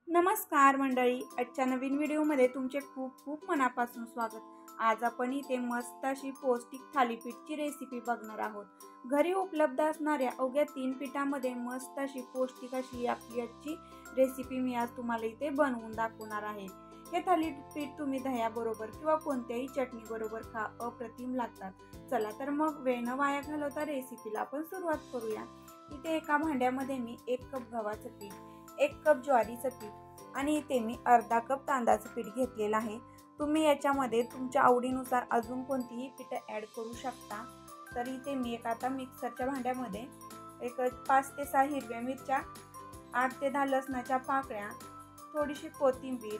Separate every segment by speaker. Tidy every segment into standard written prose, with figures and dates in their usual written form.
Speaker 1: नमस्कार मंडळी, आजच्या नवीन व्हिडिओमध्ये तुमचे खूप खूप मनापासून स्वागत। आज आपण इथे मस्त अशी पौष्टिक थालीपीठची रेसिपी बघणार आहोत। घरी उपलब्ध असणाऱ्या अवघ्या 3 पिठामध्ये मस्त अशी पौष्टिक अशी आपली आजची रेसिपी मी आज तुम्हाला इथे बनवून दाखवणार आहे। हे थालीपीठ तुम्ही दह्याबरोबर किंवा कोणत्याही चटणी बरोबर खा, अप्रतिम लागतात। चला तर मग वेळ न वाया घालवता रेसिपीला आपण सुरुवात करूया। इथे एका भांड्यामध्ये मी 1 कप गव्हाचं पीठ, 1 कप ज्वारीचं पीठ आणि इथे मी अर्धा कप तांदळाचं पीठ घेतलेलं आहे। तुम्ही याच्यामध्ये तुमच्या आवडीनुसार अजून कोणतीही पीठ ॲड करू शकता। तर इथे मी आता मिक्सरच्या भांड्यामध्ये 5 ते 6 हिरव्या मिरच्या, 8 ते 10 लसणाच्या पाकळ्या, थोडीशी कोथिंबीर,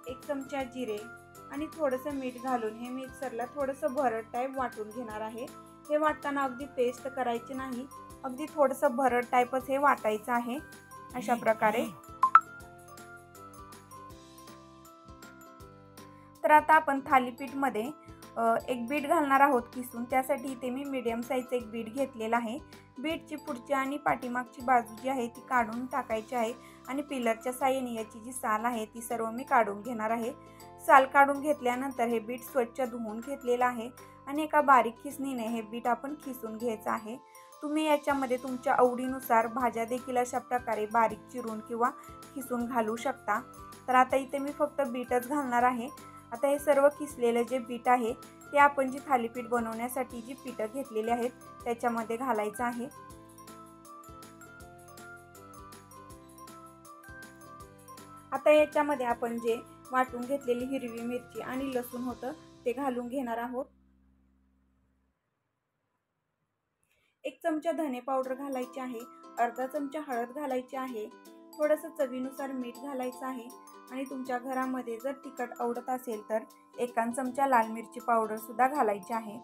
Speaker 1: 1 चमचा जिरे आणि थोडंसं मीठ घालून हे मिक्सरला थोडंसं भरड टाईप वाटून घेणार आहे। हे वाटताना अगदी पेस्ट करायची नाही, अगदी थोडंसं भरड टाईपच हे वाटायचं आहे। अशा प्रकारे तर आता आपण थालीपीठ मध्ये एक बीट घालणार आहोत किसून। त्यासाठी इथे मी मीडियम साईजचं एक बीट घेतलेला आहे। बीटची पुढची आणि पाठीमागची बाजू जी आहे ती काढून टाकायची आहे आणि पिलरच्या साहाय्याने याची जी साल आहे ती सर्व मी काढून घेणार आहे। साल काढून घेतल्यानंतर हे बीट स्वच्छ धुवून घेतलेलं आहे आणि एका बारीक खिसणीने हे बीट आपण खिसून घ्यायचं आहे। तुम्ही याच्यामध्ये तुमच्या आवडीनुसार भाज्या देखील अशा प्रकारे बारीक चिरून किंवा खिसून घालू शकता। तर आता इथे मी फक्त बीटच घालणार आहे। आता हे सर्व खिसलेले जे बीट आहे ते आपण जी थालीपीठ बनवण्यासाठी जी पीठं घेतलेली आहेत त्याच्यामध्ये घालायचं आहे। आता याच्यामध्ये आपण जे वाटून घेतलेली हिरवी मिरची आणि लसूण होतं ते घालून घेणार आहोत। 1 चमचा धने पावडर घालायची आहे, अर्धा चमचा हळद घालायची आहे, थोडंसं चवीनुसार मीठ घालायचं आहे आणि तुमच्या घरामध्ये जर तिखट आवडत असेल तर 1 चमचा लाल मिरची पावडर सुद्धा घालायची आहे।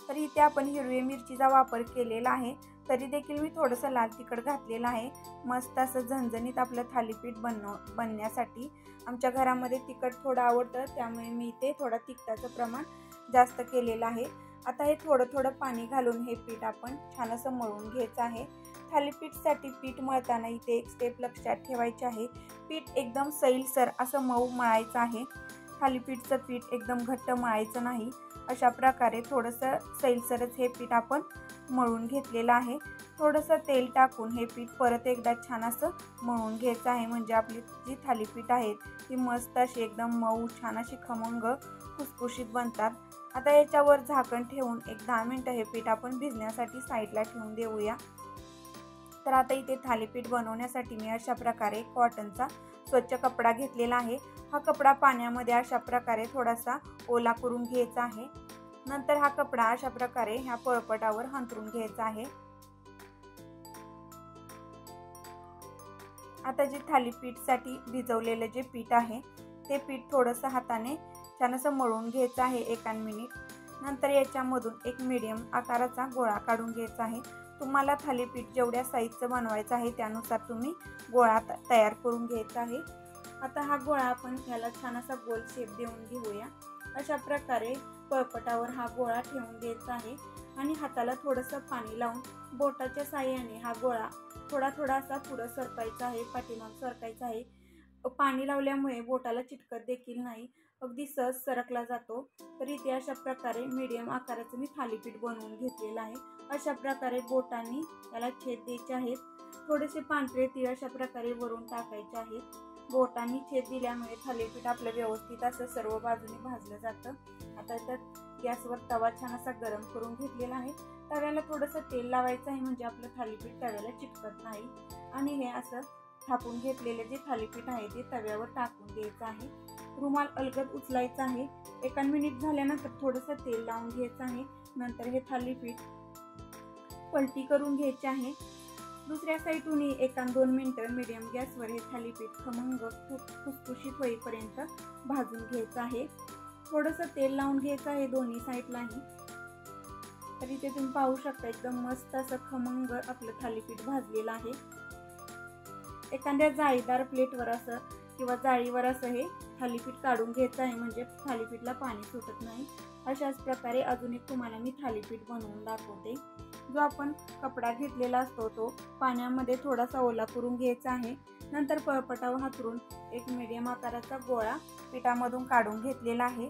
Speaker 1: तर इथे आपण हिरवी मिरचीचा वापर केलेला आहे, तरी देखील मी थोडंसं लाल तिखट घातलेलं आहे। मस्त असं झणझणीत आपलं थालीपीठ बनण्यासाठी आमच्या घरामध्ये तिखट थोडं आवडतं, त्यामुळे मी इथे थोडं तिखटाचं प्रमाण जास्त केलेलं आहे। आता हे थोडं थोडं पाणी घालून हे पीठ आपण छान असं मळून घ्यायचं आहे। थालीपीठसाठी पीठ मळताना इथे एक स्टेप लक्षात ठेवायची आहे, पीठ एकदम सैलसर असं मऊ मळायचं आहे। थालीपीठचं पीठ एकदम घट्ट मळायचं नाही। अशा प्रकारे थोडंसं सैलसरच हे पीठ आपण मळून घेतलेलं आहे। थोडंसं तेल टाकून हे पीठ परत एकदा छान असं मळून घ्यायचं आहे, म्हणजे आपली जी थालीपीठ आहेत ती मस्त अशी एकदम मऊ छान अशी खमंग खुसखुशीत बनतात। आता याच्यावर झाकण ठेवून एक 10 मिनिटं हे पीठ आपण भिजण्यासाठी साईडला ठेवून देऊया। तर आता इथे थालीपीठ बनवण्यासाठी मी अशा प्रकारे कॉटनचा स्वच्छ कपडा घेतलेला आहे। हा कपडा पाण्यामध्ये अशा प्रकारे थोडासा ओला करून घ्यायचा आहे। नंतर हा कपडा अशा प्रकारे ह्या पळपटावर हंतरून घ्यायचा आहे। आता जे थालीपीठसाठी भिजवलेलं जे पीठ आहे ते पीठ थोडंसं हाताने छान असं मळून घ्यायचं आहे 1 मिनिट। नंतर याच्यामधून एक मीडियम आकाराचा गोळा काढून घ्यायचा आहे। तुम्हाला थालीपीठ जेवढ्या साईजचं बनवायचं आहे त्यानुसार तुम्ही गोळा तयार करून घ्यायचा आहे। आता हा गोळा आपण याला छान असा गोल शेप देऊन घेऊया। अशा प्रकारे पळपटावर हा गोळा ठेवून द्यायचा आहे आणि हाताला थोडंसं पाणी लावून बोटाच्या साहाय्याने हा गोळा थोडा थोडा असा पुढं सरकायचा आहे, पाठीमाग सरकायचा आहे। पाणी लावल्यामुळे बोटाला चिटकत देखील नाही, अगदी सहज सरकला जातो। तर इथे अशा प्रकारे मीडियम आकाराचं मी थालीपीठ बनवून घेतलेलं आहे। अशा प्रकारे बोटांनी याला छेद द्यायचे आहेत। थोडेसे पांढरे तीळ अशा प्रकारे वरून टाकायचे आहेत। बोटांनी छेद दिल्यामुळे थालीपीठ आपलं व्यवस्थित असं सर्व बाजूने भाजलं जातं। आता तर गॅसवर तवा छान असा गरम करून घेतलेला आहे। तव्याला थोडंसं तेल लावायचं आहे, म्हणजे आपलं थालीपीठ तव्याला चिटकत नाही। आणि हे असं थापून घेतलेले जे थालीपीठ आहे ते तव्यावर टाकून द्यायचं आहे। रुमाल अलगद उचलायचा आहे। 1 मिनिट झाल्यानंतर थोडंसं तेल लावून घ्यायचं आहे। नंतर हे थालीपीठ पलटी करून घ्यायचे आहे। दुसऱ्या साईडूनही 1-2 मिनिटं मीडियम गॅसवर हे थालीपीठ खमंग खुसखुशीत होईपर्यंत भाजून घ्यायचं आहे। थोडंसं तेल लावून घ्यायचं आहे दोन्ही साईडलाही। तर इथे तुम्ही पाहू शकता एकदम मस्त असं खमंग आपलं थालीपीठ भाजलेलं आहे। एखाद्या जाळीदार प्लेटवर असं किंवा जाळीवर असं हे थालीपीठ काढून घ्यायचं आहे, म्हणजे थालीपीठला पाणी सुटत नाही। अशाच प्रकारे अजून एक तुम्हाला मी थालीपीठ बनवून दाखवते। जो आपण कपडा घेतलेला असतो तो पाण्यामध्ये थोडासा ओला करून घ्यायचा आहे। नंतर पळपटावर हातरून एक मीडियम आकाराचा गोळा पिठामधून काढून घेतलेला आहे।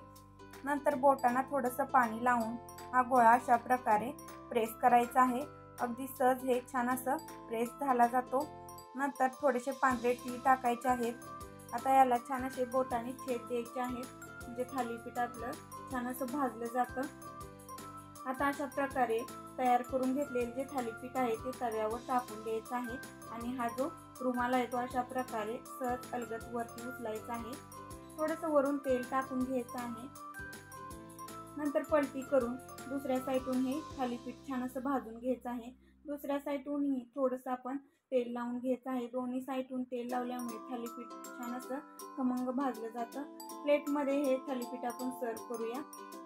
Speaker 1: नंतर बोटांना थोडंसं पाणी लावून हा गोळा अशा प्रकारे प्रेस करायचा आहे। अगदी सहज हे छान असं प्रेस झाला जातो। नंतर थोडेसे पांढरे तीळ टाकायचे आहेत। आता याला छान असे बोटाने छेद द्यायचे आहेत, म्हणजे थालीपीठ आपलं छान असं भाजलं जातं। आता अशा प्रकारे तयार करून घेतलेले जे थालीपीठ आहे ते तव्यावर टाकून द्यायचं आहे आणि हा जो रुमाल आहे तो अशा प्रकारे सहज अलगद वरती उचलायचा आहे। थोडंसं वरून तेल टाकून घ्यायचं आहे। नंतर पलटी करून दुसऱ्या साईडून हे थालीपीठ छान असं भाजून घ्यायचं आहे। दुसऱ्या साईडूनही थोडंसं आपण तेल लावून घ्यायचं आहे। दोन्ही साईडून तेल लावल्यामुळे थालीपीठ छान असं खमंग भाजलं जातं। प्लेटमध्ये हे थालीपीठ आपण सर्व करूया।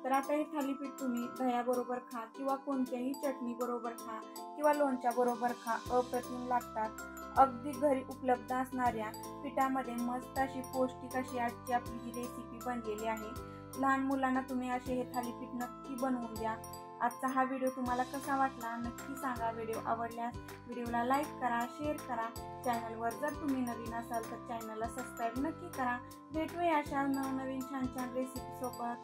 Speaker 1: तर आता हे थालीपीठ तुम्ही दह्याबरोबर खा किंवा कोणत्याही चटणी बरोबर खा किंवा लोणच्या बरोबर खा, अप्रतिम लागतात। अगदी घरी उपलब्ध असणाऱ्या पिठामध्ये मस्त अशी पौष्टिक अशी आजची आपली ही रेसिपी बनलेली आहे। लहान मुलांना तुम्ही असे हे थालीपीठ नक्की बनवून द्या। आजचा हा व्हिडिओ तुम्हाला कसा वाटला नक्की सांगा। व्हिडिओ आवडल्यास व्हिडिओला लाईक करा, शेअर करा। चॅनलवर जर तुम्ही नवीन असाल तर चॅनलला सबस्क्राईब नक्की करा। भेटूया अशा नवनवीन छान छान रेसिपी सोबत।